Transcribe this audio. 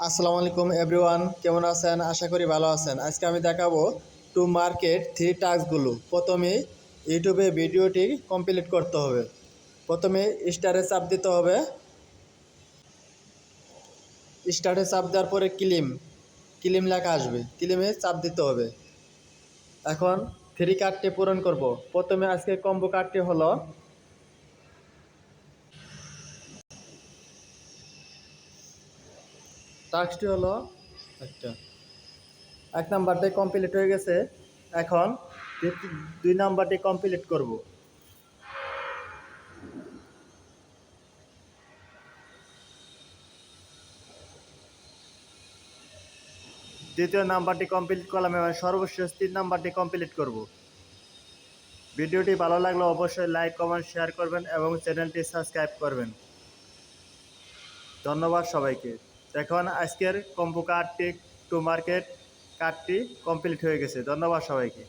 আসসালামু আলাইকুম এভরিওয়ান, কেমন আছেন? আশা করি ভালো আছেন। আজকে আমি দেখাবো টু মার্কেট 3 টাস্কগুলো। প্রথমে ইউটিউবে ভিডিওটি কমপ্লিট করতে হবে। প্রথমে স্টারে চাপ দিতে হবে। স্টারে চাপ দেওয়ার পরে ক্লিম লেখা আসবে, ক্লিমে চাপ দিতে হবে। এখন কার্ডটি পূরণ করব। প্রথমে আজকে কম্বো কার্ডটি হলো টাস্কটি হলো একটা 1 নাম্বারটি কমপ্লিট হয়ে গেছে। এখন 2 নাম্বারটি কমপ্লিট করব। দ্বিতীয় নাম্বারটি কমপ্লিট করলাম, এবার সর্বশেষ 3 নাম্বারটি কমপ্লিট করব। ভিডিওটি ভালো লাগলে অবশ্যই লাইক কমেন্ট শেয়ার করবেন এবং চ্যানেলটি সাবস্ক্রাইব করবেন। ধন্যবাদ সবাইকে। এখন আজকের কম্বো কার্ডটি টু মার্কেট কার্ডটি কমপ্লিট হয়ে গেছে। ধন্যবাদ সবাইকে।